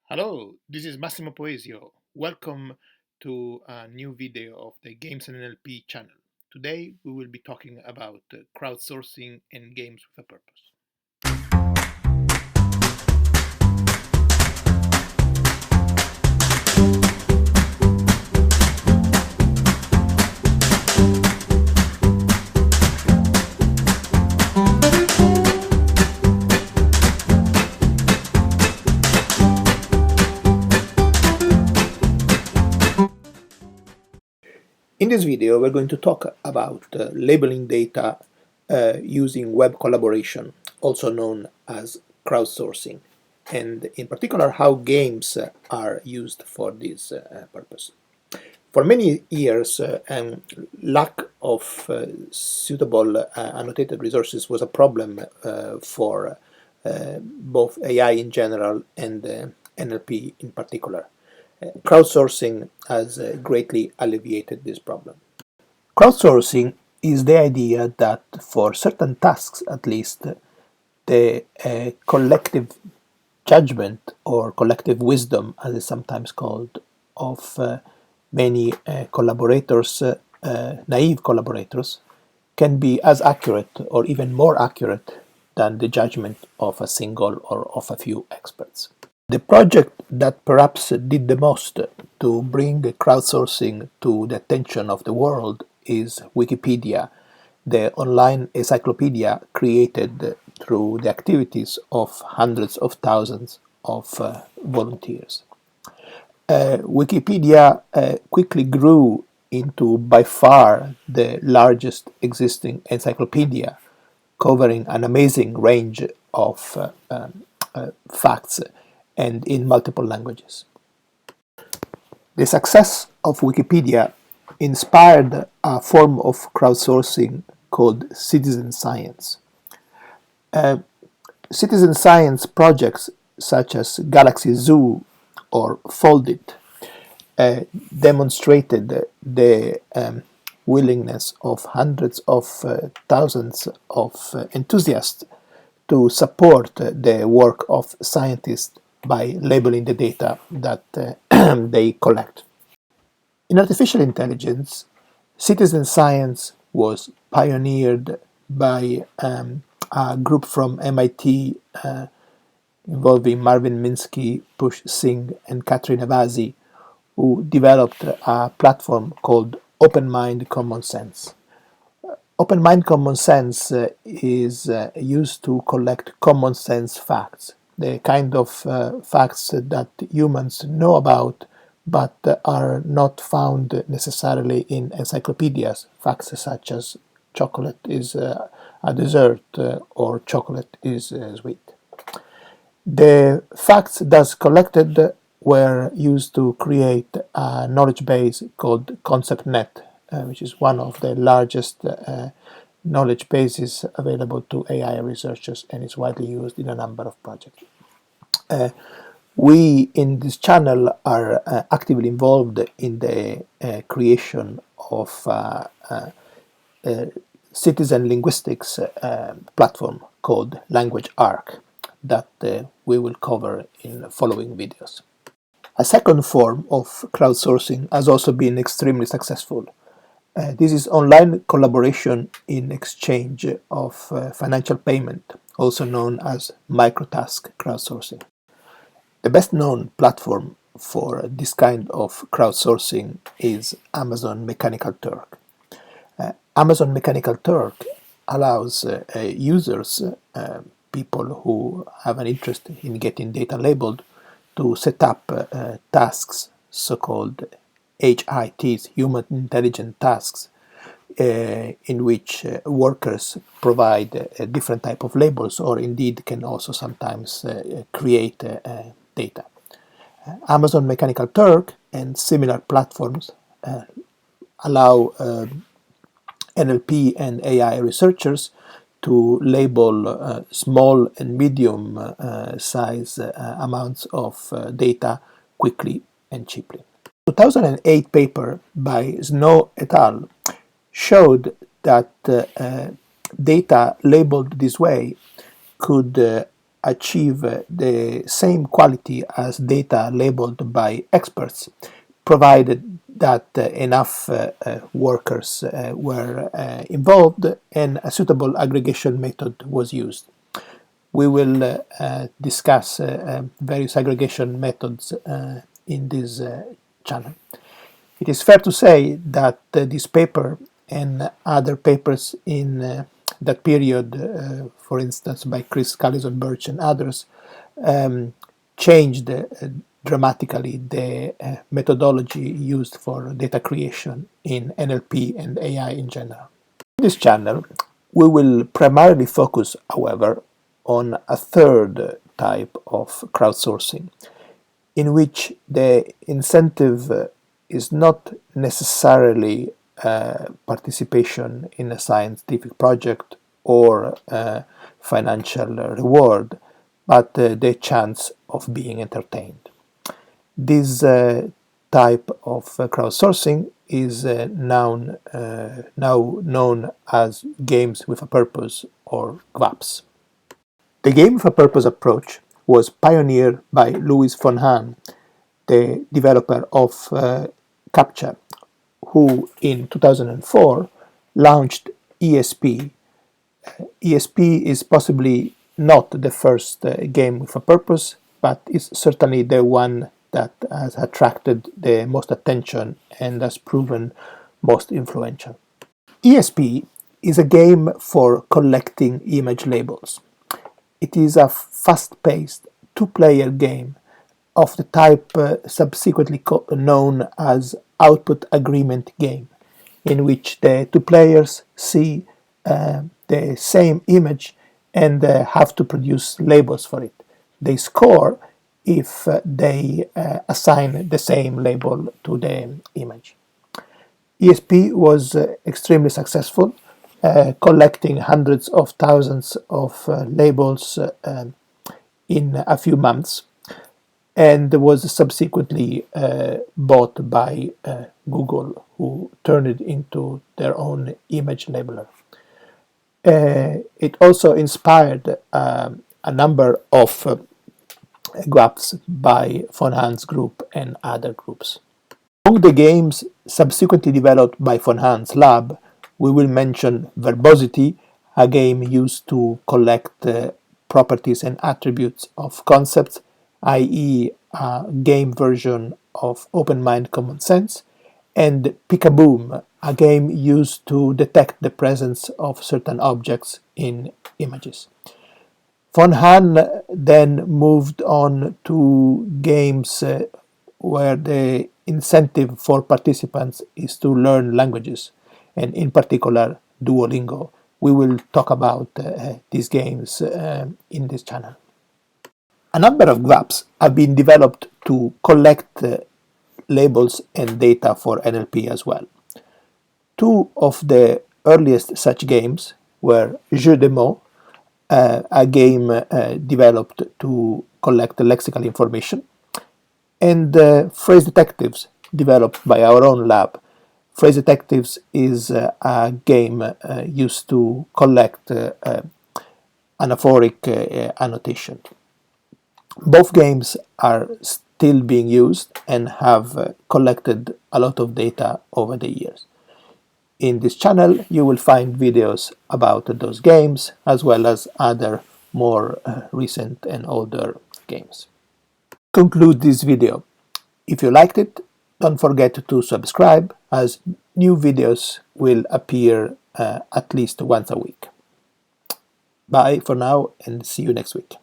Hello, this is Massimo Poesio. Welcome to a new video of the Games and NLP channel. Today we will be talking about crowdsourcing and games with a purpose. In this video, we're going to talk about labeling data using web collaboration, also known as crowdsourcing, and in particular how games are used for this purpose. For many years, lack of suitable annotated resources was a problem for both AI in general and NLP in particular. Crowdsourcing has greatly alleviated this problem. Crowdsourcing is the idea that for certain tasks, at least, the collective judgment or collective wisdom, as it's sometimes called, of many collaborators, naive collaborators, can be as accurate or even more accurate than the judgment of a single or of a few experts. The project that perhaps did the most to bring crowdsourcing to the attention of the world is Wikipedia, the online encyclopedia created through the activities of hundreds of thousands of volunteers. Wikipedia quickly grew into by far the largest existing encyclopedia, covering an amazing range of facts and in multiple languages. The success of Wikipedia inspired a form of crowdsourcing called citizen science. Citizen science projects such as Galaxy Zoo or Foldit demonstrated the willingness of hundreds of thousands of enthusiasts to support the work of scientists by labeling the data that they collect. In artificial intelligence, citizen science was pioneered by a group from MIT involving Marvin Minsky, Push Singh, and Katrin Avasi, who developed a platform called Open Mind Common Sense. Open Mind Common Sense is used to collect common sense facts, the kind of facts that humans know about but are not found necessarily in encyclopedias, facts such as chocolate is a dessert or chocolate is sweet. The facts thus collected were used to create a knowledge base called ConceptNet, which is one of the largest knowledge bases available to AI researchers and is widely used in a number of projects. We in this channel are actively involved in the creation of citizen linguistics platform called Language Arc that we will cover in following videos. A second form of crowdsourcing has also been extremely successful. This is online collaboration in exchange of financial payment, also known as microtask crowdsourcing. The best known platform for this kind of crowdsourcing is Amazon Mechanical Turk. Amazon Mechanical Turk allows users, people who have an interest in getting data labeled, to set up tasks, so-called HITs, Human Intelligent Tasks, in which workers provide different type of labels or indeed can also sometimes create data. Amazon Mechanical Turk and similar platforms allow NLP and AI researchers to label small and medium size amounts of data quickly and cheaply. A 2008 paper by Snow et al. Showed that data labeled this way could achieve the same quality as data labeled by experts, provided that enough workers were involved and a suitable aggregation method was used. We will discuss various aggregation methods in this channel. It is fair to say that this paper and other papers in that period, for instance by Chris Callison-Birch and others, changed dramatically the methodology used for data creation in NLP and AI in general. In this channel, we will primarily focus, however, on a third type of crowdsourcing, in which the incentive is not necessarily participation in a scientific project or financial reward, but the chance of being entertained. This type of crowdsourcing is now known as games with a purpose, or GWAPs. The game with a purpose approach was pioneered by Louis von Hahn, the developer of CAPTCHA, who in 2004 launched ESP. ESP is possibly not the first game with a purpose, but is certainly the one that has attracted the most attention and has proven most influential. ESP is a game for collecting image labels. It is a fast-paced two-player game of the type subsequently known as output agreement game, in which the two players see the same image and have to produce labels for it. They score if they assign the same label to the image. ESP was extremely successful, collecting hundreds of thousands of labels in a few months, and was subsequently bought by Google, who turned it into their own image labeler. It also inspired a number of GWAPs by von Hahn's group and other groups. Among the games subsequently developed by von Hahn's lab, we will mention Verbosity, a game used to collect properties and attributes of concepts, i.e. a game version of Open Mind Common Sense, and Pick-a-Boom, a game used to detect the presence of certain objects in images. Von Hahn then moved on to games where the incentive for participants is to learn languages, and in particular Duolingo. We will talk about these games in this channel. A number of GWAPs have been developed to collect labels and data for NLP as well. Two of the earliest such games were Jeux de mots, a game developed to collect lexical information, and Phrase Detectives, developed by our own lab. Phrase Detectives is a game used to collect anaphoric annotation. Both games are still being used and have collected a lot of data over the years. In this channel you will find videos about those games as well as other more recent and older games. Conclude this video. If you liked it, don't forget to subscribe, as new videos will appear at least once a week. Bye for now, and see you next week.